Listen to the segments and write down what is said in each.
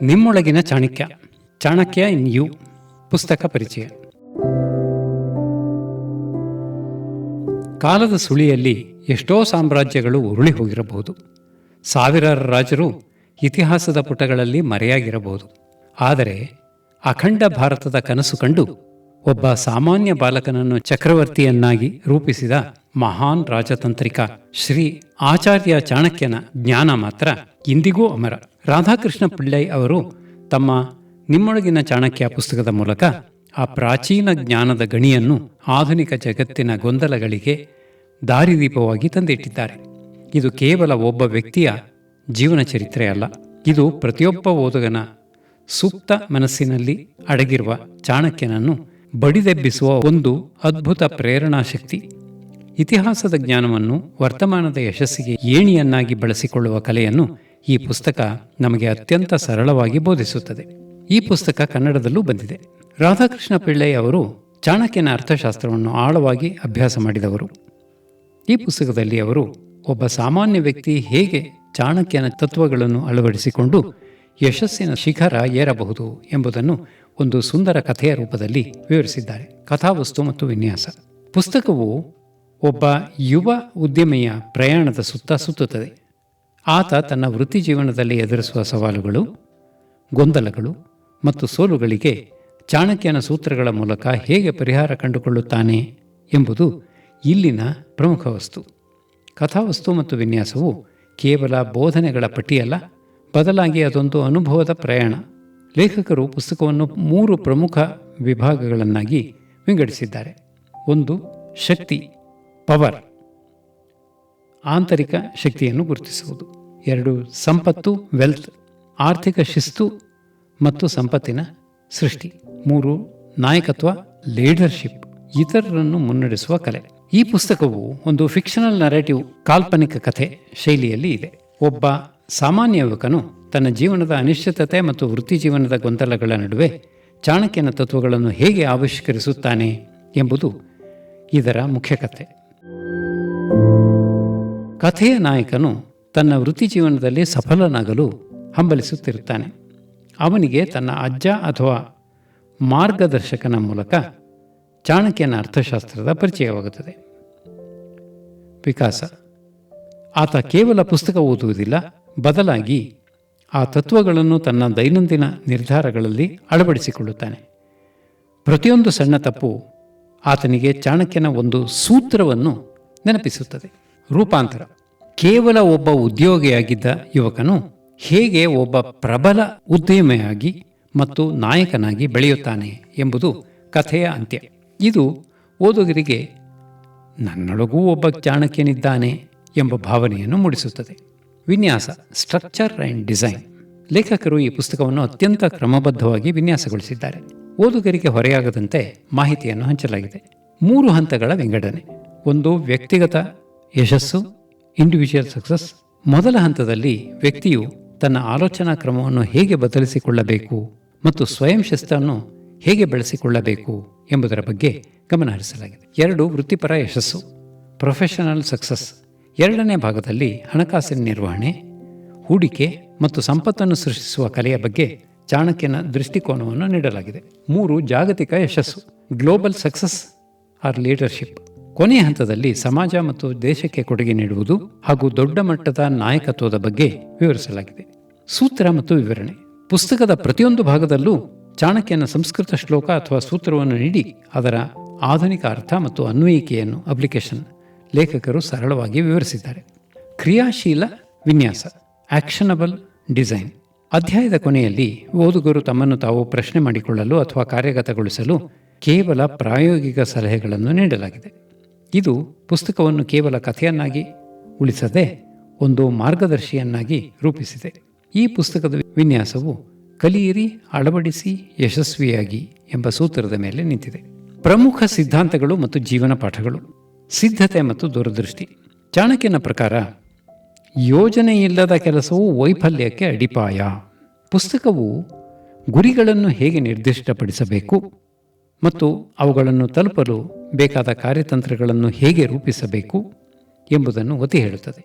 ನಿಮ್ಮೊಳಗಿನ ಚಾಣಕ್ಯ, ಚಾಣಕ್ಯ ಇನ್ you ಪುಸ್ತಕ ಪರಿಚಯ. ಕಾಲದ ಸುಳಿಯಲ್ಲಿ ಎಷ್ಟೋ ಸಾಮ್ರಾಜ್ಯಗಳು ಉರುಳಿ ಹೋಗಿರಬಹುದು. ಸಾವಿರಾರು ರಾಜರು ಇತಿಹಾಸದ ಪುಟಗಳಲ್ಲಿ ಮರೆಯಾಗಿರಬಹುದು. ಆದರೆ ಅಖಂಡ ಭಾರತದ ಕನಸು ಕಂಡು ಒಬ್ಬ ಸಾಮಾನ್ಯ ಬಾಲಕನನ್ನು ಚಕ್ರವರ್ತಿಯನ್ನಾಗಿ ರೂಪಿಸಿದ ಮಹಾನ್ ರಾಜತಾಂತ್ರಿಕ ಶ್ರೀ ಆಚಾರ್ಯ ಚಾಣಕ್ಯನ ಜ್ಞಾನ ಮಾತ್ರ ಇಂದಿಗೂ ಅಮರ. ರಾಧಾಕೃಷ್ಣ ಪಿಳ್ಳೈ ಅವರು ತಮ್ಮ ನಿಮ್ಮೊಳಗಿನ ಚಾಣಕ್ಯ ಪುಸ್ತಕದ ಮೂಲಕ ಆ ಪ್ರಾಚೀನ ಜ್ಞಾನದ ಗಣಿಯನ್ನು ಆಧುನಿಕ ಜಗತ್ತಿನ ಗೊಂದಲಗಳಿಗೆ ದಾರಿದೀಪವಾಗಿ ತಂದಿಟ್ಟಿದ್ದಾರೆ. ಇದು ಕೇವಲ ಒಬ್ಬ ವ್ಯಕ್ತಿಯ ಜೀವನ ಚರಿತ್ರೆ ಅಲ್ಲ, ಇದು ಪ್ರತಿಯೊಬ್ಬ ಓದುಗನ ಸೂಕ್ತ ಮನಸ್ಸಿನಲ್ಲಿ ಅಡಗಿರುವ ಚಾಣಕ್ಯನನ್ನು ಬಡಿದೆಬ್ಬಿಸುವ ಒಂದು ಅದ್ಭುತ ಪ್ರೇರಣಾ ಶಕ್ತಿ. ಇತಿಹಾಸದ ಜ್ಞಾನವನ್ನು ವರ್ತಮಾನದ ಯಶಸ್ಸಿಗೆ ಏಣಿಯನ್ನಾಗಿ ಬಳಸಿಕೊಳ್ಳುವ ಕಲೆಯನ್ನು ಈ ಪುಸ್ತಕ ನಮಗೆ ಅತ್ಯಂತ ಸರಳವಾಗಿ ಬೋಧಿಸುತ್ತದೆ. ಈ ಪುಸ್ತಕ ಕನ್ನಡದಲ್ಲೂ ಬಂದಿದೆ. ರಾಧಾಕೃಷ್ಣ ಪಿಳ್ಳೈ ಅವರು ಚಾಣಕ್ಯನ ಅರ್ಥಶಾಸ್ತ್ರವನ್ನು ಆಳವಾಗಿ ಅಭ್ಯಾಸ ಮಾಡಿದವರು. ಈ ಪುಸ್ತಕದಲ್ಲಿ ಅವರು ಒಬ್ಬ ಸಾಮಾನ್ಯ ವ್ಯಕ್ತಿ ಹೇಗೆ ಚಾಣಕ್ಯನ ತತ್ವಗಳನ್ನು ಅಳವಡಿಸಿಕೊಂಡು ಯಶಸ್ಸಿನ ಶಿಖರ ಏರಬಹುದು ಎಂಬುದನ್ನು ಒಂದು ಸುಂದರ ಕಥೆಯ ರೂಪದಲ್ಲಿ ವಿವರಿಸಿದ್ದಾರೆ. ಕಥಾವಸ್ತು ಮತ್ತು ವಿನ್ಯಾಸ. ಪುಸ್ತಕವು ಒಬ್ಬ ಯುವ ಉದ್ಯಮಿಯ ಪ್ರಯಾಣದ ಸುತ್ತ ಸುತ್ತುತ್ತದೆ. ಆತ ತನ್ನ ವೃತ್ತಿ ಜೀವನದಲ್ಲಿ ಎದುರಿಸುವ ಸವಾಲುಗಳು, ಗೊಂದಲಗಳು ಮತ್ತು ಸೋಲುಗಳಿಗೆ ಚಾಣಕ್ಯನ ಸೂತ್ರಗಳ ಮೂಲಕ ಹೇಗೆ ಪರಿಹಾರ ಕಂಡುಕೊಳ್ಳುತ್ತಾನೆ ಎಂಬುದು ಇಲ್ಲಿನ ಪ್ರಮುಖ ವಸ್ತು. ಕಥಾವಸ್ತು ಮತ್ತು ವಿನ್ಯಾಸವು ಕೇವಲ ಬೋಧನೆಗಳ ಪಟ್ಟಿಯಲ್ಲ, ಬದಲಾಗಿ ಅದೊಂದು ಅನುಭವದ ಪ್ರಯಾಣ. ಲೇಖಕರು ಪುಸ್ತಕವನ್ನು 3 ಪ್ರಮುಖ ವಿಭಾಗಗಳನ್ನಾಗಿ ವಿಂಗಡಿಸಿದ್ದಾರೆ. 1. ಶಕ್ತಿ, ಪವರ್, ಆಂತರಿಕ ಶಕ್ತಿಯನ್ನು ಗುರುತಿಸುವುದು. 2. ಸಂಪತ್ತು, ವೆಲ್ತ್, ಆರ್ಥಿಕ ಶಿಸ್ತು ಮತ್ತು ಸಂಪತ್ತಿನ ಸೃಷ್ಟಿ. 3. ನಾಯಕತ್ವ, ಲೀಡರ್ಶಿಪ್, ಇತರರನ್ನು ಮುನ್ನಡೆಸುವ ಕಲೆ. ಈ ಪುಸ್ತಕವು ಒಂದು ಫಿಕ್ಷನಲ್ ನರೇಟಿವ್, ಕಾಲ್ಪನಿಕ ಕಥೆ ಶೈಲಿಯಲ್ಲಿ ಇದೆ. ಒಬ್ಬ ಸಾಮಾನ್ಯ ಯುವಕನು ತನ್ನ ಜೀವನದ ಅನಿಶ್ಚಿತತೆ ಮತ್ತು ವೃತ್ತಿ ಜೀವನದ ಗೊಂದಲಗಳ ನಡುವೆ ಚಾಣಕ್ಯನ ತತ್ವಗಳನ್ನು ಹೇಗೆ ಆವಿಷ್ಕರಿಸುತ್ತಾನೆ ಎಂಬುದು ಇದರ ಮುಖ್ಯ ಕಥೆ. ಕಥೆಯ ನಾಯಕನು ತನ್ನ ವೃತ್ತಿ ಜೀವನದಲ್ಲಿ ಸಫಲನಾಗಲು ಹಂಬಲಿಸುತ್ತಿರುತ್ತಾನೆ. ಅವನಿಗೆ ತನ್ನ ಅಜ್ಜ ಅಥವಾ ಮಾರ್ಗದರ್ಶಕನ ಮೂಲಕ ಚಾಣಕ್ಯನ ಅರ್ಥಶಾಸ್ತ್ರದ ಪರಿಚಯವಾಗುತ್ತದೆ. ವಿಕಾಸ. ಆತ ಕೇವಲ ಪುಸ್ತಕ ಓದುವುದಿಲ್ಲ, ಬದಲಾಗಿ ಆ ತತ್ವಗಳನ್ನು ತನ್ನ ದೈನಂದಿನ ನಿರ್ಧಾರಗಳಲ್ಲಿ ಅಳವಡಿಸಿಕೊಳ್ಳುತ್ತಾನೆ. ಪ್ರತಿಯೊಂದು ಸಣ್ಣ ತಪ್ಪು ಆತನಿಗೆ ಚಾಣಕ್ಯನ ಒಂದು ಸೂತ್ರವನ್ನು ನೆನಪಿಸುತ್ತದೆ. ರೂಪಾಂತರ. ಕೇವಲ ಒಬ್ಬ ಉದ್ಯೋಗಿಯಾಗಿದ್ದ ಯುವಕನು ಹೇಗೆ ಒಬ್ಬ ಪ್ರಬಲ ಉದ್ಯಮಿಯಾಗಿ ಮತ್ತು ನಾಯಕನಾಗಿ ಬೆಳೆಯುತ್ತಾನೆ ಎಂಬುದು ಕಥೆಯ ಅಂತ್ಯ. ಇದು ಓದುಗರಿಗೆ ನನ್ನೊಳಗೂ ಒಬ್ಬ ಚಾಣಕ್ಯನಿದ್ದಾನೆ ಎಂಬ ಭಾವನೆಯನ್ನು ಮೂಡಿಸುತ್ತದೆ. ವಿನ್ಯಾಸ, ಸ್ಟ್ರಕ್ಚರ್ ಆ್ಯಂಡ್ ಡಿಸೈನ್. ಲೇಖಕರು ಈ ಪುಸ್ತಕವನ್ನು ಅತ್ಯಂತ ಕ್ರಮಬದ್ಧವಾಗಿ ವಿನ್ಯಾಸಗೊಳಿಸಿದ್ದಾರೆ. ಓದುಗರಿಗೆ ಹೊರೆಯಾಗದಂತೆ ಮಾಹಿತಿಯನ್ನು ಹಂಚಲಾಗಿದೆ. 3 ಹಂತಗಳ ವಿಂಗಡಣೆ. 1. ವ್ಯಕ್ತಿಗತ ಯಶಸ್ಸು, ಇಂಡಿವಿಜುವಲ್ ಸಕ್ಸಸ್. ಮೊದಲ ಹಂತದಲ್ಲಿ ವ್ಯಕ್ತಿಯು ತನ್ನ ಆಲೋಚನಾ ಕ್ರಮವನ್ನು ಹೇಗೆ ಬದಲಿಸಿಕೊಳ್ಳಬೇಕು ಮತ್ತು ಸ್ವಯಂ ಶಿಸ್ತನ್ನು ಹೇಗೆ ಬೆಳೆಸಿಕೊಳ್ಳಬೇಕು ಎಂಬುದರ ಬಗ್ಗೆ ಗಮನ ಹರಿಸಲಾಗಿದೆ. 2. ವೃತ್ತಿಪರ ಯಶಸ್ಸು, ಪ್ರೊಫೆಷನಲ್ ಸಕ್ಸಸ್. 2ನೇ ಭಾಗದಲ್ಲಿ ಹಣಕಾಸಿನ ನಿರ್ವಹಣೆ, ಹೂಡಿಕೆ ಮತ್ತು ಸಂಪತ್ತನ್ನು ಸೃಷ್ಟಿಸುವ ಕಲೆಯ ಬಗ್ಗೆ ಚಾಣಕ್ಯನ ದೃಷ್ಟಿಕೋನವನ್ನು ನೀಡಲಾಗಿದೆ. 3. ಜಾಗತಿಕ ಯಶಸ್ಸು, ಗ್ಲೋಬಲ್ ಸಕ್ಸಸ್ ಆರ್ ಲೀಡರ್ಶಿಪ್. ಕೊನೆಯ ಹಂತದಲ್ಲಿ ಸಮಾಜ ಮತ್ತು ದೇಶಕ್ಕೆ ಕೊಡುಗೆ ನೀಡುವುದು ಹಾಗೂ ದೊಡ್ಡ ಮಟ್ಟದ ನಾಯಕತ್ವದ ಬಗ್ಗೆ ವಿವರಿಸಲಾಗಿದೆ. ಸೂತ್ರ ಮತ್ತು ವಿವರಣೆ. ಪುಸ್ತಕದ ಪ್ರತಿಯೊಂದು ಭಾಗದಲ್ಲೂ ಚಾಣಕ್ಯನ ಸಂಸ್ಕೃತ ಶ್ಲೋಕ ಅಥವಾ ಸೂತ್ರವನ್ನು ನೀಡಿ ಅದರ ಆಧುನಿಕ ಅರ್ಥ ಮತ್ತು ಅನ್ವಯಿಕೆಯನ್ನು ಅಪ್ಲಿಕೇಶನ್ ಲೇಖಕರು ಸರಳವಾಗಿ ವಿವರಿಸಿದ್ದಾರೆ. ಕ್ರಿಯಾಶೀಲ ವಿನ್ಯಾಸ, ಆಕ್ಷನಬಲ್ ಡಿಸೈನ್. ಅಧ್ಯಾಯದ ಕೊನೆಯಲ್ಲಿ ಓದುಗರು ತಮ್ಮನ್ನು ತಾವು ಪ್ರಶ್ನೆ ಮಾಡಿಕೊಳ್ಳಲು ಅಥವಾ ಕಾರ್ಯಗತಗೊಳಿಸಲು ಕೇವಲ ಪ್ರಾಯೋಗಿಕ ಸಲಹೆಗಳನ್ನು ನೀಡಲಾಗಿದೆ. ಇದು ಪುಸ್ತಕವನ್ನು ಕೇವಲ ಕಥೆಯನ್ನಾಗಿ ಉಳಿಸದೆ ಒಂದು ಮಾರ್ಗದರ್ಶಿಯನ್ನಾಗಿ ರೂಪಿಸಿದೆ. ಈ ಪುಸ್ತಕದ ವಿನ್ಯಾಸವು ಕಲಿಯಿರಿ, ಅಳವಡಿಸಿ, ಯಶಸ್ವಿಯಾಗಿ ಎಂಬ ಸೂತ್ರದ ಮೇಲೆ ನಿಂತಿದೆ. ಪ್ರಮುಖ ಸಿದ್ಧಾಂತಗಳು ಮತ್ತು ಜೀವನ ಪಾಠಗಳು. ಸಿದ್ಧತೆ ಮತ್ತು ದೂರದೃಷ್ಟಿ. ಚಾಣಕ್ಯನ ಪ್ರಕಾರ ಯೋಜನೆ ಇಲ್ಲದ ಕೆಲಸವು ವೈಫಲ್ಯಕ್ಕೆ ಅಡಿಪಾಯ. ಪುಸ್ತಕವು ಗುರಿಗಳನ್ನು ಹೇಗೆ ನಿರ್ದಿಷ್ಟಪಡಿಸಬೇಕು ಮತ್ತು ಅವುಗಳನ್ನು ತಲುಪಲು ಬೇಕಾದ ಕಾರ್ಯತಂತ್ರಗಳನ್ನು ಹೇಗೆ ರೂಪಿಸಬೇಕು ಎಂಬುದನ್ನು ಒತ್ತಿ ಹೇಳುತ್ತದೆ.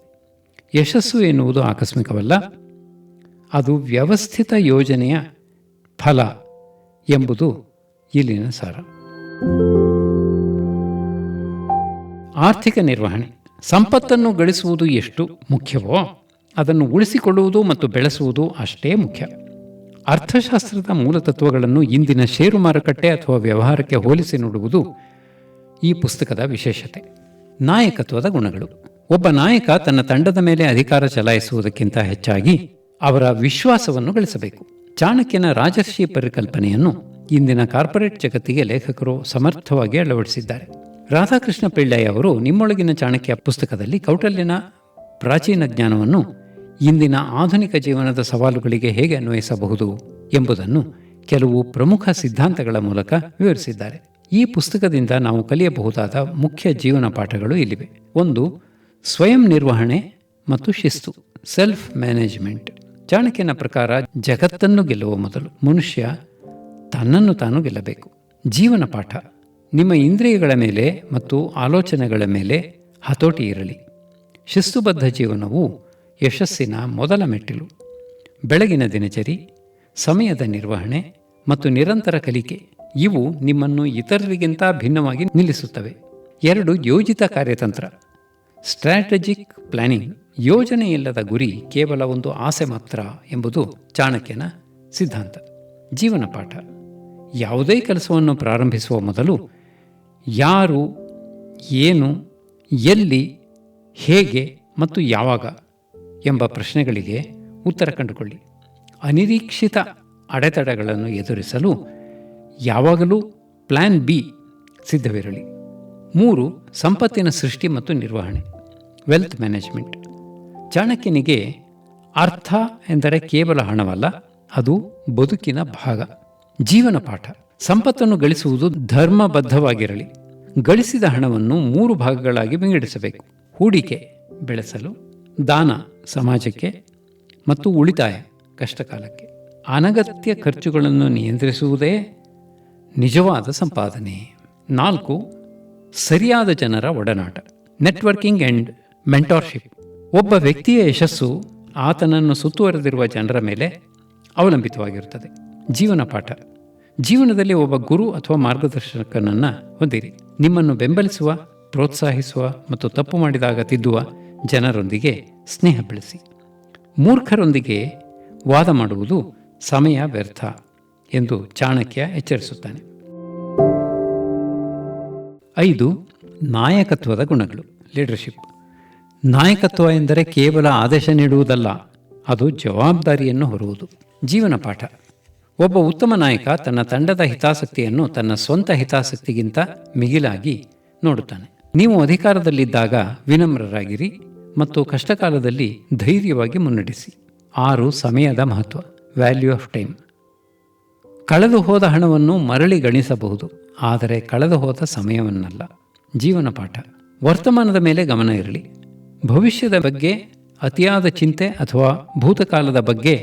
ಯಶಸ್ಸು ಎನ್ನುವುದು ಆಕಸ್ಮಿಕವಲ್ಲ, ಅದು ವ್ಯವಸ್ಥಿತ ಯೋಜನೆಯ ಫಲ ಎಂಬುದು ಇಲ್ಲಿನ ಸಾರ. ಆರ್ಥಿಕ ನಿರ್ವಹಣೆ. ಸಂಪತ್ತನ್ನು ಗಳಿಸುವುದು ಎಷ್ಟು ಮುಖ್ಯವೋ ಅದನ್ನು ಉಳಿಸಿಕೊಳ್ಳುವುದು ಮತ್ತು ಬೆಳೆಸುವುದು ಅಷ್ಟೇ ಮುಖ್ಯ. ಅರ್ಥಶಾಸ್ತ್ರದ ಮೂಲತತ್ವಗಳನ್ನು ಇಂದಿನ ಷೇರು ಮಾರುಕಟ್ಟೆ ಅಥವಾ ವ್ಯವಹಾರಕ್ಕೆ ಹೋಲಿಸಿ ನೋಡುವುದು ಈ ಪುಸ್ತಕದ ವಿಶೇಷತೆ. ನಾಯಕತ್ವದ ಗುಣಗಳು. ಒಬ್ಬ ನಾಯಕ ತನ್ನ ತಂಡದ ಮೇಲೆ ಅಧಿಕಾರ ಚಲಾಯಿಸುವುದಕ್ಕಿಂತ ಹೆಚ್ಚಾಗಿ ಅವರ ವಿಶ್ವಾಸವನ್ನು ಗಳಿಸಬೇಕು. ಚಾಣಕ್ಯನ ರಾಜರ್ಷಿ ಪರಿಕಲ್ಪನೆಯನ್ನು ಇಂದಿನ ಕಾರ್ಪೊರೇಟ್ ಜಗತ್ತಿಗೆ ಲೇಖಕರು ಸಮರ್ಥವಾಗಿ ಅಳವಡಿಸಿದ್ದಾರೆ. ರಾಧಾಕೃಷ್ಣ ಪಿಳ್ಳೈ ಅವರು ನಿಮ್ಮೊಳಗಿನ ಚಾಣಕ್ಯ ಪುಸ್ತಕದಲ್ಲಿ ಕೌಟಲ್ಯನ ಪ್ರಾಚೀನ ಜ್ಞಾನವನ್ನು ಇಂದಿನ ಆಧುನಿಕ ಜೀವನದ ಸವಾಲುಗಳಿಗೆ ಹೇಗೆ ಅನ್ವಯಿಸಬಹುದು ಎಂಬುದನ್ನು ಕೆಲವು ಪ್ರಮುಖ ಸಿದ್ಧಾಂತಗಳ ಮೂಲಕ ವಿವರಿಸಿದ್ದಾರೆ. ಈ ಪುಸ್ತಕದಿಂದ ನಾವು ಕಲಿಯಬಹುದಾದ ಮುಖ್ಯ ಜೀವನ ಪಾಠಗಳು ಇಲ್ಲಿವೆ. 1. ಸ್ವಯಂ ನಿರ್ವಹಣೆ ಮತ್ತು ಶಿಸ್ತು, ಸೆಲ್ಫ್ ಮ್ಯಾನೇಜ್ಮೆಂಟ್. ಚಾಣಕ್ಯನ ಪ್ರಕಾರ ಜಗತ್ತನ್ನು ಗೆಲ್ಲುವ ಮೊದಲು ಮನುಷ್ಯ ತನ್ನನ್ನು ತಾನು ಗೆಲ್ಲಬೇಕು. ಜೀವನ ಪಾಠ. ನಿಮ್ಮ ಇಂದ್ರಿಯಗಳ ಮೇಲೆ ಮತ್ತು ಆಲೋಚನೆಗಳ ಮೇಲೆ ಹತೋಟಿ ಇರಲಿ. ಶಿಸ್ತುಬದ್ಧ ಜೀವನವು ಯಶಸ್ಸಿನ ಮೊದಲ ಮೆಟ್ಟಿಲು. ಬೆಳಗಿನ ದಿನಚರಿ, ಸಮಯದ ನಿರ್ವಹಣೆ ಮತ್ತು ನಿರಂತರ ಕಲಿಕೆ ಇವು ನಿಮ್ಮನ್ನು ಇತರರಿಗಿಂತ ಭಿನ್ನವಾಗಿ ನಿಲ್ಲಿಸುತ್ತವೆ. 2. ಯೋಜಿತ ಕಾರ್ಯತಂತ್ರ, ಸ್ಟ್ರಾಟಜಿಕ್ ಪ್ಲಾನಿಂಗ್. ಯೋಜನೆಯಿಲ್ಲದ ಗುರಿ ಕೇವಲ ಒಂದು ಆಸೆ ಮಾತ್ರ ಎಂಬುದು ಚಾಣಕ್ಯನ ಸಿದ್ಧಾಂತ. ಜೀವನ ಪಾಠ. ಯಾವುದೇ ಕೆಲಸವನ್ನು ಪ್ರಾರಂಭಿಸುವ ಮೊದಲು ಯಾರು, ಏನು, ಎಲ್ಲಿ, ಹೇಗೆ ಮತ್ತು ಯಾವಾಗ ಎಂಬ ಪ್ರಶ್ನೆಗಳಿಗೆ ಉತ್ತರ ಕಂಡುಕೊಳ್ಳಿ. ಅನಿರೀಕ್ಷಿತ ಅಡೆತಡೆಗಳನ್ನು ಎದುರಿಸಲು ಯಾವಾಗಲೂ ಪ್ಲಾನ್ ಬಿ ಸಿದ್ಧವಿರಲಿ. 3. ಸಂಪತ್ತಿನ ಸೃಷ್ಟಿ ಮತ್ತು ನಿರ್ವಹಣೆ, ವೆಲ್ತ್ ಮ್ಯಾನೇಜ್ಮೆಂಟ್. ಚಾಣಕ್ಯನಿಗೆ ಅರ್ಥ ಎಂದರೆ ಕೇವಲ ಹಣವಲ್ಲ, ಅದು ಬದುಕಿನ ಭಾಗ. ಜೀವನ ಪಾಠ. ಸಂಪತ್ತನ್ನು ಗಳಿಸುವುದು ಧರ್ಮಬದ್ಧವಾಗಿರಲಿ. ಗಳಿಸಿದ ಹಣವನ್ನು 3 ಭಾಗಗಳಾಗಿ ವಿಂಗಡಿಸಬೇಕು. ಹೂಡಿಕೆ, ಬೆಳೆಸಲು; ದಾನ, ಸಮಾಜಕ್ಕೆ; ಮತ್ತು ಉಳಿತಾಯ, ಕಷ್ಟಕಾಲಕ್ಕೆ. ಅನಗತ್ಯ ಖರ್ಚುಗಳನ್ನು ನಿಯಂತ್ರಿಸುವುದೇ ನಿಜವಾದ ಸಂಪಾದನೆ. 4. ಸರಿಯಾದ ಜನರ ಒಡನಾಟ, ನೆಟ್ವರ್ಕಿಂಗ್ ಆ್ಯಂಡ್ ಮೆಂಟಾರ್ಶಿಪ್. ಒಬ್ಬ ವ್ಯಕ್ತಿಯ ಯಶಸ್ಸು ಆತನನ್ನು ಸುತ್ತುವರೆದಿರುವ ಜನರ ಮೇಲೆ ಅವಲಂಬಿತವಾಗಿರುತ್ತದೆ. ಜೀವನ ಪಾಠ. ಜೀವನದಲ್ಲಿ ಒಬ್ಬ ಗುರು ಅಥವಾ ಮಾರ್ಗದರ್ಶಕನನ್ನು ಹೊಂದಿರಿ. ನಿಮ್ಮನ್ನು ಬೆಂಬಲಿಸುವ, ಪ್ರೋತ್ಸಾಹಿಸುವ ಮತ್ತು ತಪ್ಪು ಮಾಡಿದಾಗ ತಿದ್ದುವ ಜನರೊಂದಿಗೆ ಸ್ನೇಹ ಬೆಳೆಸಿ. ಮೂರ್ಖರೊಂದಿಗೆ ವಾದ ಮಾಡುವುದು ಸಮಯ ವ್ಯರ್ಥ ಎಂದು ಚಾಣಕ್ಯ ಎಚ್ಚರಿಸುತ್ತಾನೆ. 5. ನಾಯಕತ್ವದ ಗುಣಗಳು, ಲೀಡರ್ಶಿಪ್. ನಾಯಕತ್ವ ಎಂದರೆ ಕೇವಲ ಆದೇಶ ನೀಡುವುದಲ್ಲ, ಅದು ಜವಾಬ್ದಾರಿಯನ್ನು ಹೊರುವುದು. ಜೀವನ ಪಾಠ. ಒಬ್ಬ ಉತ್ತಮ ನಾಯಕ ತನ್ನ ತಂಡದ ಹಿತಾಸಕ್ತಿಯನ್ನು ತನ್ನ ಸ್ವಂತ ಹಿತಾಸಕ್ತಿಗಿಂತ ಮಿಗಿಲಾಗಿ ನೋಡುತ್ತಾನೆ. ನೀವು ಅಧಿಕಾರದಲ್ಲಿದ್ದಾಗ ವಿನಮ್ರರಾಗಿರಿ ಮತ್ತು ಕಷ್ಟಕಾಲದಲ್ಲಿ ಧೈರ್ಯವಾಗಿ ಮುನ್ನಡೆಸಿ. 6. ಸಮಯದ ಮಹತ್ವ, ವ್ಯಾಲ್ಯೂ ಆಫ್ ಟೈಮ್. ಕಳೆದು ಹೋದ ಹಣವನ್ನು ಮರಳಿ ಗಣಿಸಬಹುದು, ಆದರೆ ಕಳೆದು ಹೋದ ಸಮಯವನ್ನಲ್ಲ. ಜೀವನ ಪಾಠ. ವರ್ತಮಾನದ ಮೇಲೆ ಗಮನ ಇರಲಿ. ಭವಿಷ್ಯದ ಬಗ್ಗೆ ಅತಿಯಾದ ಚಿಂತೆ ಅಥವಾ ಭೂತಕಾಲದ ಬಗ್ಗೆ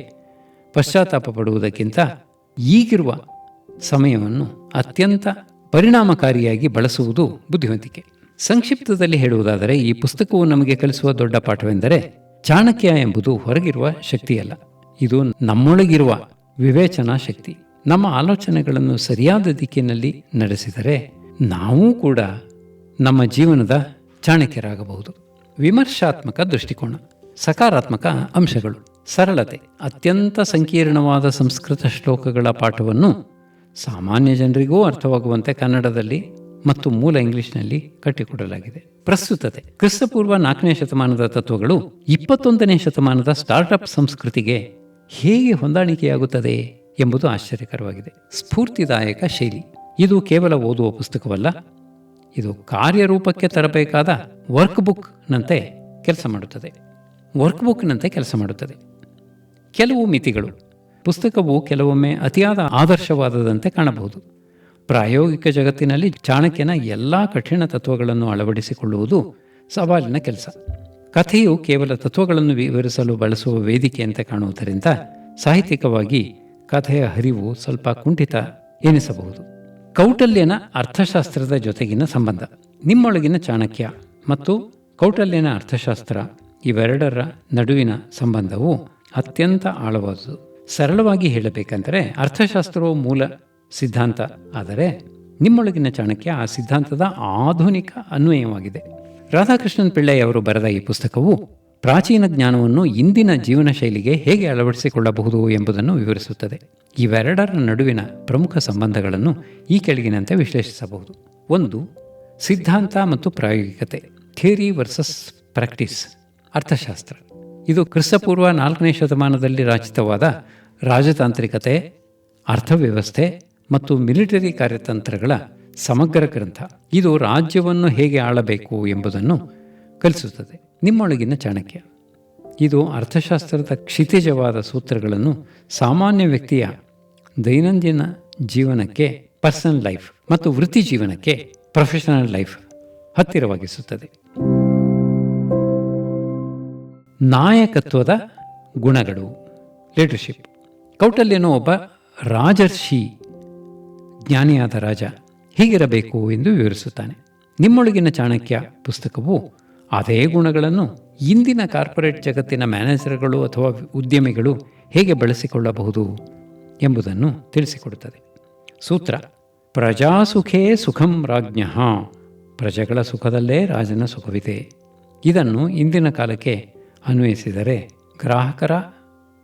ಪಶ್ಚಾತ್ತಾಪ ಪಡುವುದಕ್ಕಿಂತ ಈಗಿರುವ ಸಮಯವನ್ನು ಅತ್ಯಂತ ಪರಿಣಾಮಕಾರಿಯಾಗಿ ಬಳಸುವುದು ಬುದ್ಧಿವಂತಿಕೆ. ಸಂಕ್ಷಿಪ್ತದಲ್ಲಿ ಹೇಳುವುದಾದರೆ ಈ ಪುಸ್ತಕವು ನಮಗೆ ಕಲಿಸುವ ದೊಡ್ಡ ಪಾಠವೆಂದರೆ ಚಾಣಕ್ಯ ಎಂಬುದು ಹೊರಗಿರುವ ಶಕ್ತಿಯಲ್ಲ, ಇದು ನಮ್ಮೊಳಗಿರುವ ವಿವೇಚನಾ ಶಕ್ತಿ. ನಮ್ಮ ಆಲೋಚನೆಗಳನ್ನು ಸರಿಯಾದ ದಿಕ್ಕಿನಲ್ಲಿ ನಡೆಸಿದರೆ ನಾವೂ ಕೂಡ ನಮ್ಮ ಜೀವನದ ಚಾಣಕ್ಯರಾಗಬಹುದು. ವಿಮರ್ಶಾತ್ಮಕ ದೃಷ್ಟಿಕೋನ, ಸಕಾರಾತ್ಮಕ ಅಂಶಗಳು, ಸರಳತೆ. ಅತ್ಯಂತ ಸಂಕೀರ್ಣವಾದ ಸಂಸ್ಕೃತ ಶ್ಲೋಕಗಳ ಪಾಠವನ್ನು ಸಾಮಾನ್ಯ ಜನರಿಗೂ ಅರ್ಥವಾಗುವಂತೆ ಕನ್ನಡದಲ್ಲಿ ಮತ್ತು ಮೂಲ ಇಂಗ್ಲಿಷ್ನಲ್ಲಿ ಕಟ್ಟಿಕೊಡಲಾಗಿದೆ. ಪ್ರಸ್ತುತತೆ. ಕ್ರಿಸ್ತಪೂರ್ವ 4ನೇ ಶತಮಾನದ ತತ್ವಗಳು 21ನೇ ಶತಮಾನದ ಸ್ಟಾರ್ಟ್ಅಪ್ ಸಂಸ್ಕೃತಿಗೆ ಹೇಗೆ ಹೊಂದಾಣಿಕೆಯಾಗುತ್ತದೆ ಎಂಬುದು ಆಶ್ಚರ್ಯಕರವಾಗಿದೆ. ಸ್ಫೂರ್ತಿದಾಯಕ ಶೈಲಿ. ಇದು ಕೇವಲ ಓದುವ ಪುಸ್ತಕವಲ್ಲ, ಇದು ಕಾರ್ಯರೂಪಕ್ಕೆ ತರಬೇಕಾದ ವರ್ಕ್ಬುಕ್ನಂತೆ ಕೆಲಸ ಮಾಡುತ್ತದೆ. ಕೆಲವು ಮಿತಿಗಳು. ಪುಸ್ತಕವು ಕೆಲವೊಮ್ಮೆ ಅತಿಯಾದ ಆದರ್ಶವಾದದಂತೆ ಕಾಣಬಹುದು. ಪ್ರಾಯೋಗಿಕ ಜಗತ್ತಿನಲ್ಲಿ ಚಾಣಕ್ಯನ ಎಲ್ಲ ಕಠಿಣ ತತ್ವಗಳನ್ನು ಅಳವಡಿಸಿಕೊಳ್ಳುವುದು ಸವಾಲಿನ ಕೆಲಸ. ಕಥೆಯು ಕೇವಲ ತತ್ವಗಳನ್ನು ವಿವರಿಸಲು ಬಳಸುವ ವೇದಿಕೆಯಂತೆ ಕಾಣುವುದರಿಂದ ಸಾಹಿತ್ಯಿಕವಾಗಿ ಕಥೆಯ ಹರಿವು ಸ್ವಲ್ಪ ಕುಂಠಿತ ಎನಿಸಬಹುದು. ಕೌಟಲ್ಯನ ಅರ್ಥಶಾಸ್ತ್ರದ ಜೊತೆಗಿನ ಸಂಬಂಧ. ನಿಮ್ಮೊಳಗಿನ ಚಾಣಕ್ಯ ಮತ್ತು ಕೌಟಲ್ಯನ ಅರ್ಥಶಾಸ್ತ್ರ ಇವೆರಡರ ನಡುವಿನ ಸಂಬಂಧವು ಅತ್ಯಂತ ಆಳವಾದುದು. ಸರಳವಾಗಿ ಹೇಳಬೇಕೆಂದರೆ ಅರ್ಥಶಾಸ್ತ್ರವು ಮೂಲ ಸಿದ್ಧಾಂತ, ಆದರೆ ನಿಮ್ಮೊಳಗಿನ ಚಾಣಕ್ಯ ಆ ಸಿದ್ಧಾಂತದ ಆಧುನಿಕ ಅನ್ವಯವಾಗಿದೆ. ರಾಧಾಕೃಷ್ಣನ್ ಪಿಳ್ಳೈ ಅವರು ಬರೆದ ಈ ಪುಸ್ತಕವು ಪ್ರಾಚೀನ ಜ್ಞಾನವನ್ನು ಇಂದಿನ ಜೀವನ ಶೈಲಿಗೆ ಹೇಗೆ ಅಳವಡಿಸಿಕೊಳ್ಳಬಹುದು ಎಂಬುದನ್ನು ವಿವರಿಸುತ್ತದೆ. ಇವೆರಡರ ನಡುವಿನ ಪ್ರಮುಖ ಸಂಬಂಧಗಳನ್ನು ಈ ಕೆಳಗಿನಂತೆ ವಿಶ್ಲೇಷಿಸಬಹುದು. 1. ಸಿದ್ಧಾಂತ ಮತ್ತು ಪ್ರಾಯೋಗಿಕತೆ, ಥಿಯರಿ ವರ್ಸಸ್ ಪ್ರಾಕ್ಟೀಸ್. ಅರ್ಥಶಾಸ್ತ್ರ ಇದು ಕ್ರಿಸ್ತಪೂರ್ವ 4ನೇ ಶತಮಾನದಲ್ಲಿ ರಚಿತವಾದ ರಾಜತಾಂತ್ರಿಕತೆ, ಅರ್ಥವ್ಯವಸ್ಥೆ ಮತ್ತು ಮಿಲಿಟರಿ ಕಾರ್ಯತಂತ್ರಗಳ ಸಮಗ್ರ ಗ್ರಂಥ. ಇದು ರಾಜ್ಯವನ್ನು ಹೇಗೆ ಆಳಬೇಕು ಎಂಬುದನ್ನು ಕಲಿಸುತ್ತದೆ. ನಿಮ್ಮೊಳಗಿನ ಚಾಣಕ್ಯ ಇದು ಅರ್ಥಶಾಸ್ತ್ರದ ಕ್ಷಿತಿಜವಾದ ಸೂತ್ರಗಳನ್ನು ಸಾಮಾನ್ಯ ವ್ಯಕ್ತಿಯ ದೈನಂದಿನ ಜೀವನಕ್ಕೆ, ಪರ್ಸನಲ್ ಲೈಫ್ ಮತ್ತು ವೃತ್ತಿ ಜೀವನಕ್ಕೆ, ಪ್ರೊಫೆಷನಲ್ ಲೈಫ್ ಹತ್ತಿರವಾಗಿಸುತ್ತದೆ. ನಾಯಕತ್ವದ ಗುಣಗಳು, ಲೀಡರ್ಶಿಪ್. ಕೌಟಲ್ಯನು ಒಬ್ಬ ರಾಜರ್ಷಿ, ಜ್ಞಾನಿಯಾದ ರಾಜ ಹೀಗಿರಬೇಕು ಎಂದು ವಿವರಿಸುತ್ತಾನೆ. ನಿಮ್ಮೊಳಗಿನ ಚಾಣಕ್ಯ ಪುಸ್ತಕವು ಅದೇ ಗುಣಗಳನ್ನು ಇಂದಿನ ಕಾರ್ಪೊರೇಟ್ ಜಗತ್ತಿನ ಮ್ಯಾನೇಜರ್ಗಳು ಅಥವಾ ಉದ್ಯಮಿಗಳು ಹೇಗೆ ಬಳಸಿಕೊಳ್ಳಬಹುದು ಎಂಬುದನ್ನು ತಿಳಿಸಿಕೊಡುತ್ತದೆ. ಸೂತ್ರ: ಪ್ರಜಾಸುಖೇ ಸುಖಂ ರಾಜ್ಞಃ. ಪ್ರಜೆಗಳ ಸುಖದಲ್ಲೇ ರಾಜನ ಸುಖವಿದೆ. ಇದನ್ನು ಇಂದಿನ ಕಾಲಕ್ಕೆ ಅನ್ವಯಿಸಿದರೆ ಗ್ರಾಹಕರ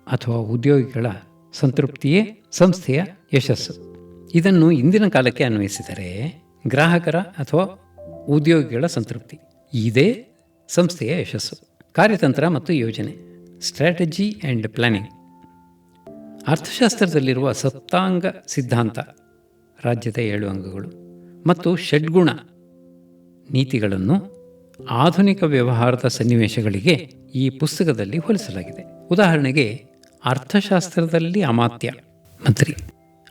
ಅಥವಾ ಉದ್ಯೋಗಿಗಳ ಸಂತೃಪ್ತಿಯೇ ಸಂಸ್ಥೆಯ ಯಶಸ್ಸು. ಇದನ್ನು ಇಂದಿನ ಕಾಲಕ್ಕೆ ಅನ್ವಯಿಸಿದರೆ ಗ್ರಾಹಕರ ಅಥವಾ ಉದ್ಯೋಗಿಗಳ ಸಂತೃಪ್ತಿ ಇದೇ ಸಂಸ್ಥೆಯ ಯಶಸ್ಸು. ಕಾರ್ಯತಂತ್ರ ಮತ್ತು ಯೋಜನೆ, ಸ್ಟ್ರಾಟಜಿ ಆ್ಯಂಡ್ ಪ್ಲಾನಿಂಗ್. ಅರ್ಥಶಾಸ್ತ್ರದಲ್ಲಿರುವ ಸಪ್ತಾಂಗ ಸಿದ್ಧಾಂತ, ರಾಜ್ಯದ 7 ಅಂಗಗಳು ಮತ್ತು ಷಡ್ಗುಣ ನೀತಿಗಳನ್ನು ಆಧುನಿಕ ವ್ಯವಹಾರದ ಸನ್ನಿವೇಶಗಳಿಗೆ ಈ ಪುಸ್ತಕದಲ್ಲಿ ಹೋಲಿಸಲಾಗಿದೆ. ಉದಾಹರಣೆಗೆ, ಅರ್ಥಶಾಸ್ತ್ರದಲ್ಲಿ ಅಮಾತ್ಯ, ಮಂತ್ರಿ,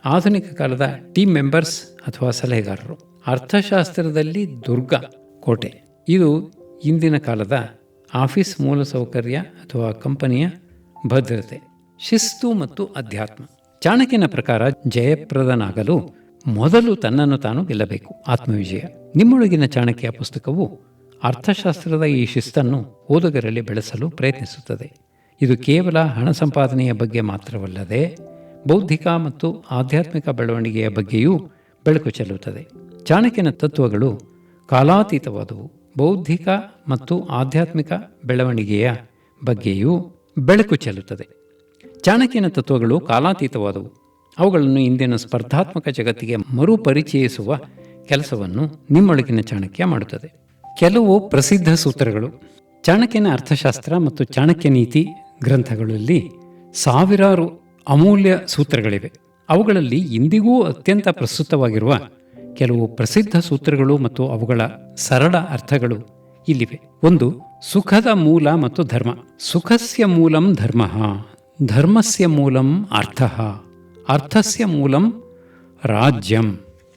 ಆಧುನಿಕ ಕಾಲದ ಟೀಮ್ ಮೆಂಬರ್ಸ್ ಅಥವಾ ಸಲಹೆಗಾರರು. ಅರ್ಥಶಾಸ್ತ್ರದಲ್ಲಿ ದುರ್ಗ, ಕೋಟೆ, ಇದು ಇಂದಿನ ಕಾಲದ ಆಫೀಸ್ ಮೂಲಸೌಕರ್ಯ ಅಥವಾ ಕಂಪನಿಯ ಭದ್ರತೆ. ಶಿಸ್ತು ಮತ್ತು ಅಧ್ಯಾತ್ಮ. ಚಾಣಕ್ಯನ ಪ್ರಕಾರ ಜಯಪ್ರದನಾಗಲು ಮೊದಲು ತನ್ನನ್ನು ತಾನು ಗೆಲ್ಲಬೇಕು, ಆತ್ಮವಿಜಯ. ನಿಮ್ಮೊಳಗಿನ ಚಾಣಕ್ಯ ಪುಸ್ತಕವು ಅರ್ಥಶಾಸ್ತ್ರದ ಈ ಶಿಸ್ತನ್ನು ಓದುಗರಲ್ಲಿ ಬೆಳೆಸಲು ಪ್ರಯತ್ನಿಸುತ್ತದೆ. ಇದು ಕೇವಲ ಹಣ ಸಂಪಾದನೆಯ ಬಗ್ಗೆ ಮಾತ್ರವಲ್ಲದೆ ಬೌದ್ಧಿಕ ಮತ್ತು ಆಧ್ಯಾತ್ಮಿಕ ಬೆಳವಣಿಗೆಯ ಬಗ್ಗೆಯೂ ಬೆಳಕು ಚೆಲ್ಲುತ್ತದೆ. ಚಾಣಕ್ಯನ ತತ್ವಗಳು ಕಾಲಾತೀತವಾದವು. ಬೌದ್ಧಿಕ ಮತ್ತು ಆಧ್ಯಾತ್ಮಿಕ ಬೆಳವಣಿಗೆಯ ಬಗ್ಗೆಯೂ ಬೆಳಕು ಚೆಲ್ಲುತ್ತದೆ. ಚಾಣಕ್ಯನ ತತ್ವಗಳು ಕಾಲಾತೀತವಾದವು. ಅವುಗಳನ್ನು ಇಂದಿನ ಸ್ಪರ್ಧಾತ್ಮಕ ಜಗತ್ತಿಗೆ ಮರುಪರಿಚಯಿಸುವ ಕೆಲಸವನ್ನು ನಿಮ್ಮೊಳಗಿನ ಚಾಣಕ್ಯ ಮಾಡುತ್ತದೆ. ಕೆಲವು ಪ್ರಸಿದ್ಧ ಸೂತ್ರಗಳು. ಚಾಣಕ್ಯನ ಅರ್ಥಶಾಸ್ತ್ರ ಮತ್ತು ಚಾಣಕ್ಯ ನೀತಿ ಗ್ರಂಥಗಳಲ್ಲಿ ಸಾವಿರಾರು ಅಮೂಲ್ಯ ಸೂತ್ರಗಳಿವೆ. ಅವುಗಳಲ್ಲಿ ಇಂದಿಗೂ ಅತ್ಯಂತ ಪ್ರಸ್ತುತವಾಗಿರುವ ಕೆಲವು ಪ್ರಸಿದ್ಧ ಸೂತ್ರಗಳು ಮತ್ತು ಅವುಗಳ ಸರಳ ಅರ್ಥಗಳು ಇಲ್ಲಿವೆ. 1. ಸುಖದ ಮೂಲ ಮತ್ತು ಧರ್ಮ. ಸುಖಸ್ಯ ಮೂಲಂ ಧರ್ಮಃ, ಧರ್ಮಸ್ಯ ಮೂಲಂ ಅರ್ಥಃ, ಅರ್ಥಸ್ಯ ಮೂಲಂ ರಾಜ್ಯಂ.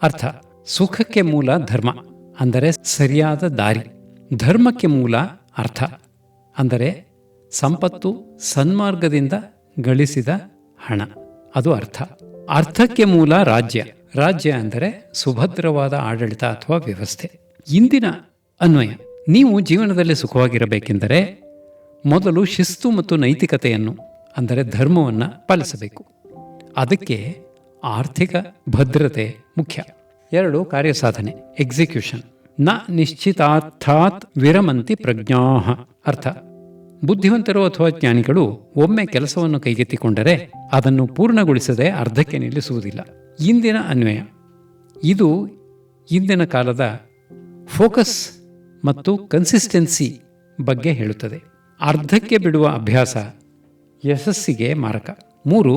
ಅರ್ಥ: ಸುಖಕ್ಕೆ ಮೂಲ ಧರ್ಮ, ಅಂದರೆ ಸರಿಯಾದ ದಾರಿ. ಧರ್ಮಕ್ಕೆ ಮೂಲ ಅರ್ಥ, ಅಂದರೆ ಸಂಪತ್ತು, ಸನ್ಮಾರ್ಗದಿಂದ ಗಳಿಸಿದ ಹಣ, ಅದು ಅರ್ಥ. ಅರ್ಥಕ್ಕೆ ಮೂಲ ರಾಜ್ಯ. ರಾಜ್ಯ ಅಂದರೆ ಸುಭದ್ರವಾದ ಆಡಳಿತ ಅಥವಾ ವ್ಯವಸ್ಥೆ. ಇಂದಿನ ಅನ್ವಯ: ನೀವು ಜೀವನದಲ್ಲಿ ಸುಖವಾಗಿರಬೇಕೆಂದರೆ ಮೊದಲು ಶಿಸ್ತು ಮತ್ತು ನೈತಿಕತೆಯನ್ನು, ಅಂದರೆ ಧರ್ಮವನ್ನು ಪಾಲಿಸಬೇಕು. ಅದಕ್ಕೆ ಆರ್ಥಿಕ ಭದ್ರತೆ ಮುಖ್ಯ. 2. ಕಾರ್ಯಸಾಧನೆ, ಎಕ್ಸಿಕ್ಯೂಷನ್. ನ ನಿಶ್ಚಿತಾರ್ಥಾತ್ ವಿರಮಂತಿ ಪ್ರಜ್ಞಾಃ. ಅರ್ಥ: ಬುದ್ಧಿವಂತರು ಅಥವಾ ಜ್ಞಾನಿಗಳು ಒಮ್ಮೆ ಕೆಲಸವನ್ನು ಕೈಗೆತ್ತಿಕೊಂಡರೆ ಅದನ್ನು ಪೂರ್ಣಗೊಳಿಸದೆ ಅರ್ಧಕ್ಕೆ ನಿಲ್ಲಿಸುವುದಿಲ್ಲ. ಇಂದಿನ ಅನ್ವಯ: ಇದು ಇಂದಿನ ಕಾಲದ ಫೋಕಸ್ ಮತ್ತು ಕನ್ಸಿಸ್ಟೆನ್ಸಿ ಬಗ್ಗೆ ಹೇಳುತ್ತದೆ. ಅರ್ಧಕ್ಕೆ ಬಿಡುವ ಅಭ್ಯಾಸ ಯಶಸ್ಸಿಗೆ ಮಾರಕ. 3.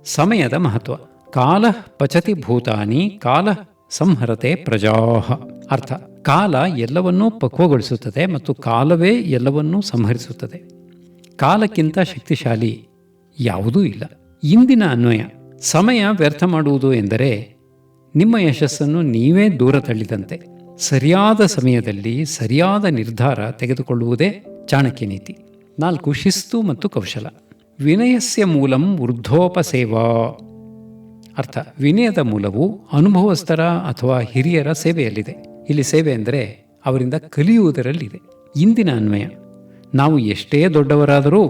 ಸಮಯದ ಮಹತ್ವ. ಕಾಲ ಪಚತಿ ಭೂತಾನಿ ಕಾಲ ಸಂಹರತೆ ಪ್ರಜಾಃ. ಅರ್ಥ: ಕಾಲ ಎಲ್ಲವನ್ನೂ ಪಕ್ವಗೊಳಿಸುತ್ತದೆ ಮತ್ತು ಕಾಲವೇ ಎಲ್ಲವನ್ನೂ ಸಂಹರಿಸುತ್ತದೆ. ಕಾಲಕ್ಕಿಂತ ಶಕ್ತಿಶಾಲಿ ಯಾವುದೂ ಇಲ್ಲ. ಇಂದಿನ ಅನ್ವಯ: ಸಮಯ ವ್ಯರ್ಥ ಮಾಡುವುದು ಎಂದರೆ ನಿಮ್ಮ ಯಶಸ್ಸನ್ನು ನೀವೇ ದೂರ ತಳ್ಳಿದಂತೆ. ಸರಿಯಾದ ಸಮಯದಲ್ಲಿ ಸರಿಯಾದ ನಿರ್ಧಾರ ತೆಗೆದುಕೊಳ್ಳುವುದೇ ಚಾಣಕ್ಯ ನೀತಿ. 4. ಶಿಸ್ತು ಮತ್ತು ಕೌಶಲ. ವಿನಯಸ್ಯ ಮೂಲಂ ಊರ್ಧ್ವೋಪಸೇವಾ. ಅರ್ಥ: ವಿನಯದ ಮೂಲವು ಅನುಭವಸ್ಥರ ಅಥವಾ ಹಿರಿಯರ ಸೇವೆಯಲ್ಲಿದೆ. ಇಲ್ಲಿ ಸೇವೆ ಎಂದರೆ ಅವರಿಂದ ಕಲಿಯುವುದರಲ್ಲಿದೆ. ಇಂದಿನ ಅನ್ವಯ: ನಾವು ಎಷ್ಟೇ ದೊಡ್ಡವರಾದರೂ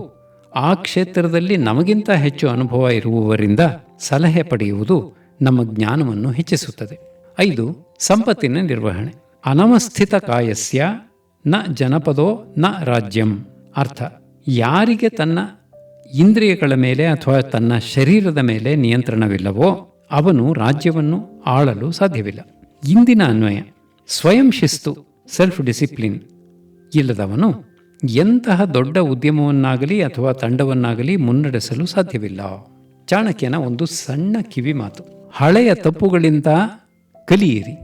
ಆ ಕ್ಷೇತ್ರದಲ್ಲಿ ನಮಗಿಂತ ಹೆಚ್ಚು ಅನುಭವ ಇರುವವರಿಂದ ಸಲಹೆ ಪಡೆಯುವುದು ನಮ್ಮ ಜ್ಞಾನವನ್ನು ಹೆಚ್ಚಿಸುತ್ತದೆ. 5. ಸಂಪತ್ತಿನ ನಿರ್ವಹಣೆ. ಅನವಸ್ಥಿತ ಕಾಯಸ್ಯ ನ ಜನಪದೋ ನ ರಾಜ್ಯಂ. ಅರ್ಥ, ಯಾರಿಗೆ ತನ್ನ ಇಂದ್ರಿಯಗಳ ಮೇಲೆ ಅಥವಾ ತನ್ನ ಶರೀರದ ಮೇಲೆ ನಿಯಂತ್ರಣವಿಲ್ಲವೋ ಅವನು ರಾಜ್ಯವನ್ನು ಆಳಲು ಸಾಧ್ಯವಿಲ್ಲ. ಇಂದಿನ ಅನ್ವಯ: ಸ್ವಯಂ ಶಿಸ್ತು, ಸೆಲ್ಫ್ ಡಿಸಿಪ್ಲಿನ್ ಇಲ್ಲದವನು ಎಂತಹ ದೊಡ್ಡ ಉದ್ಯಮವನ್ನಾಗಲಿ ಅಥವಾ ತಂಡವನ್ನಾಗಲಿ ಮುನ್ನಡೆಸಲು ಸಾಧ್ಯವಿಲ್ಲ. ಚಾಣಕ್ಯನ ಒಂದು ಸಣ್ಣ ಕಿವಿ ಮಾತು: ಹಳೆಯ ತಪ್ಪುಗಳಿಂದ ಕಲಿಯಿರಿ,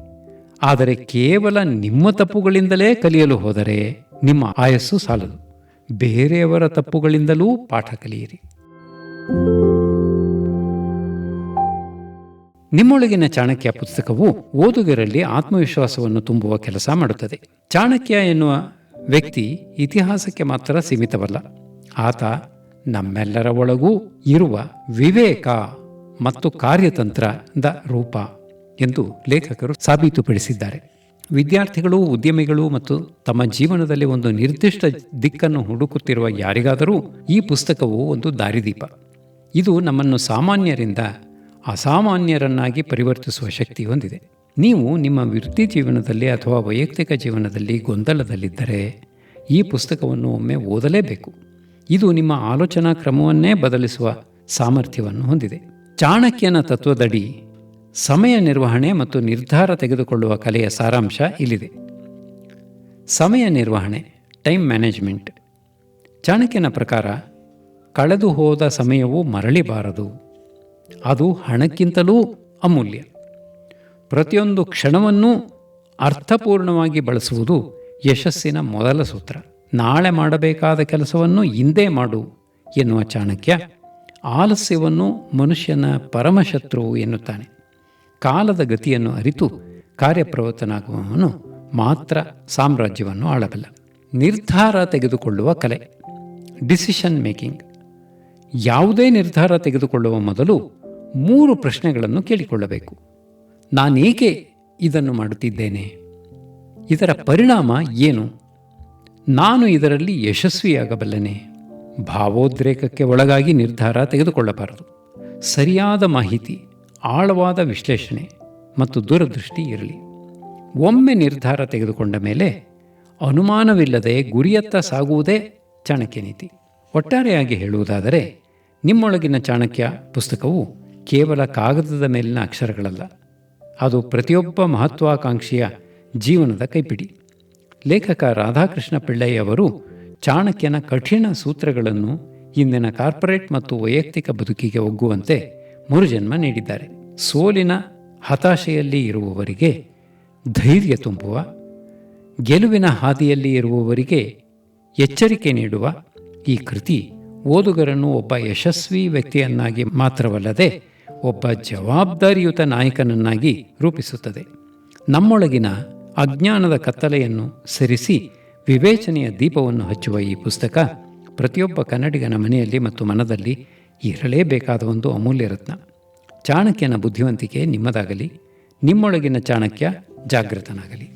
ಆದರೆ ಕೇವಲ ನಿಮ್ಮ ತಪ್ಪುಗಳಿಂದಲೇ ಕಲಿಯಲು ಹೋದರೆ ನಿಮ್ಮ ಆಯಸ್ಸು ಸಾಲದು. ಬೇರೆಯವರ ತಪ್ಪುಗಳಿಂದಲೂ ಪಾಠ ಕಲಿಯಿರಿ. ನಿಮ್ಮೊಳಗಿನ ಚಾಣಕ್ಯ ಪುಸ್ತಕವು ಓದುಗರಲ್ಲಿ ಆತ್ಮವಿಶ್ವಾಸವನ್ನು ತುಂಬುವ ಕೆಲಸ ಮಾಡುತ್ತದೆ. ಚಾಣಕ್ಯ ಎನ್ನುವ ವ್ಯಕ್ತಿ ಇತಿಹಾಸಕ್ಕೆ ಮಾತ್ರ ಸೀಮಿತವಲ್ಲ. ಆತ ನಮ್ಮೆಲ್ಲರ ಒಳಗೂ ಇರುವ ವಿವೇಕ ಮತ್ತು ಕಾರ್ಯತಂತ್ರದ ರೂಪ ಎಂದು ಲೇಖಕರು ಸಾಬೀತುಪಡಿಸಿದ್ದಾರೆ. ವಿದ್ಯಾರ್ಥಿಗಳು, ಉದ್ಯಮಿಗಳು ಮತ್ತು ತಮ್ಮ ಜೀವನದಲ್ಲಿ ಒಂದು ನಿರ್ದಿಷ್ಟ ದಿಕ್ಕನ್ನು ಹುಡುಕುತ್ತಿರುವ ಯಾರಿಗಾದರೂ ಈ ಪುಸ್ತಕವು ಒಂದು ದಾರಿದೀಪ. ಇದು ನಮ್ಮನ್ನು ಸಾಮಾನ್ಯರಿಂದ ಅಸಾಮಾನ್ಯರನ್ನಾಗಿ ಪರಿವರ್ತಿಸುವ ಶಕ್ತಿ ಹೊಂದಿದೆ. ನೀವು ನಿಮ್ಮ ವೃತ್ತಿ ಜೀವನದಲ್ಲಿ ಅಥವಾ ವೈಯಕ್ತಿಕ ಜೀವನದಲ್ಲಿ ಗೊಂದಲದಲ್ಲಿದ್ದರೆ ಈ ಪುಸ್ತಕವನ್ನು ಒಮ್ಮೆ ಓದಲೇಬೇಕು. ಇದು ನಿಮ್ಮ ಆಲೋಚನಾ ಕ್ರಮವನ್ನೇ ಬದಲಿಸುವ ಸಾಮರ್ಥ್ಯವನ್ನು ಹೊಂದಿದೆ. ಚಾಣಕ್ಯನ ತತ್ವದಡಿ ಸಮಯ ನಿರ್ವಹಣೆ ಮತ್ತು ನಿರ್ಧಾರ ತೆಗೆದುಕೊಳ್ಳುವ ಕಲೆಯ ಸಾರಾಂಶ ಇಲ್ಲಿದೆ. ಸಮಯ ನಿರ್ವಹಣೆ, ಟೈಮ್ ಮ್ಯಾನೇಜ್ಮೆಂಟ್. ಚಾಣಕ್ಯನ ಪ್ರಕಾರ ಕಳೆದು ಹೋದ ಸಮಯವು ಮರಳಿಬಾರದು. ಅದು ಹಣಕ್ಕಿಂತಲೂ ಅಮೂಲ್ಯ. ಪ್ರತಿಯೊಂದು ಕ್ಷಣವನ್ನೂ ಅರ್ಥಪೂರ್ಣವಾಗಿ ಬಳಸುವುದು ಯಶಸ್ಸಿನ ಮೊದಲ ಸೂತ್ರ. ನಾಳೆ ಮಾಡಬೇಕಾದ ಕೆಲಸವನ್ನು ಇಂದೇ ಮಾಡು ಎನ್ನುವ ಚಾಣಕ್ಯ ಆಲಸ್ಯವನ್ನು ಮನುಷ್ಯನ ಪರಮಶತ್ರು ಎನ್ನುತ್ತಾನೆ. ಕಾಲದ ಗತಿಯನ್ನು ಅರಿತು ಕಾರ್ಯಪ್ರವೃತ್ತನಾಗುವವನು ಮಾತ್ರ ಸಾಮ್ರಾಜ್ಯವನ್ನು ಆಳಬಲ್ಲ. ನಿರ್ಧಾರ ತೆಗೆದುಕೊಳ್ಳುವ ಕಲೆ, ಡಿಸಿಷನ್ ಮೇಕಿಂಗ್. ಯಾವುದೇ ನಿರ್ಧಾರ ತೆಗೆದುಕೊಳ್ಳುವ ಮೊದಲು 3 ಪ್ರಶ್ನೆಗಳನ್ನು ಕೇಳಿಕೊಳ್ಳಬೇಕು. ನಾನೇಕೆ ಇದನ್ನು ಮಾಡುತ್ತಿದ್ದೇನೆ? ಇದರ ಪರಿಣಾಮ ಏನು? ನಾನು ಇದರಲ್ಲಿ ಯಶಸ್ವಿಯಾಗಬಲ್ಲನೆ? ಭಾವೋದ್ರೇಕಕ್ಕೆ ಒಳಗಾಗಿ ನಿರ್ಧಾರ ತೆಗೆದುಕೊಳ್ಳಬಾರದು. ಸರಿಯಾದ ಮಾಹಿತಿ, ಆಳವಾದ ವಿಶ್ಲೇಷಣೆ ಮತ್ತು ದೂರದೃಷ್ಟಿ ಇರಲಿ. ಒಮ್ಮೆ ನಿರ್ಧಾರ ತೆಗೆದುಕೊಂಡ ಮೇಲೆ ಅನುಮಾನವಿಲ್ಲದೆ ಗುರಿಯತ್ತ ಸಾಗುವುದೇ ಚಾಣಕ್ಯ ನೀತಿ. ಒಟ್ಟಾರೆಯಾಗಿ ಹೇಳುವುದಾದರೆ, ನಿಮ್ಮೊಳಗಿನ ಚಾಣಕ್ಯ ಪುಸ್ತಕವು ಕೇವಲ ಕಾಗದದ ಮೇಲಿನ ಅಕ್ಷರಗಳಲ್ಲ, ಅದು ಪ್ರತಿಯೊಬ್ಬ ಮಹತ್ವಾಕಾಂಕ್ಷಿಯ ಜೀವನದ ಕೈಪಿಡಿ. ಲೇಖಕ ರಾಧಾಕೃಷ್ಣ ಪಿಳ್ಳೈ ಅವರು ಚಾಣಕ್ಯನ ಕಠಿಣ ಸೂತ್ರಗಳನ್ನು ಇಂದಿನ ಕಾರ್ಪೊರೇಟ್ ಮತ್ತು ವೈಯಕ್ತಿಕ ಬದುಕಿಗೆ ಒಗ್ಗುವಂತೆ ಮರುಜನ್ಮ ನೀಡಿದ್ದಾರೆ. ಸೋಲಿನ ಹತಾಶೆಯಲ್ಲಿ ಇರುವವರಿಗೆ ಧೈರ್ಯ ತುಂಬುವ, ಗೆಲುವಿನ ಹಾದಿಯಲ್ಲಿ ಇರುವವರಿಗೆ ಎಚ್ಚರಿಕೆ ನೀಡುವ ಈ ಕೃತಿ ಓದುಗರನ್ನು ಒಬ್ಬ ಯಶಸ್ವಿ ವ್ಯಕ್ತಿಯನ್ನಾಗಿ ಮಾತ್ರವಲ್ಲದೆ ಒಬ್ಬ ಜವಾಬ್ದಾರಿಯುತ ನಾಯಕನನ್ನಾಗಿ ರೂಪಿಸುತ್ತದೆ. ನಮ್ಮೊಳಗಿನ ಅಜ್ಞಾನದ ಕತ್ತಲೆಯನ್ನು ಸರಿಸಿ ವಿವೇಚನೆಯ ದೀಪವನ್ನು ಹಚ್ಚುವ ಈ ಪುಸ್ತಕ ಪ್ರತಿಯೊಬ್ಬ ಕನ್ನಡಿಗನ ಮನೆಯಲ್ಲಿ ಮತ್ತು ಮನದಲ್ಲಿ ಇರಲೇಬೇಕಾದ ಒಂದು ಅಮೂಲ್ಯ ರತ್ನ. ಚಾಣಕ್ಯನ ಬುದ್ಧಿವಂತಿಕೆ ನಿಮ್ಮದಾಗಲಿ. ನಿಮ್ಮೊಳಗಿನ ಚಾಣಕ್ಯ ಜಾಗೃತನಾಗಲಿ.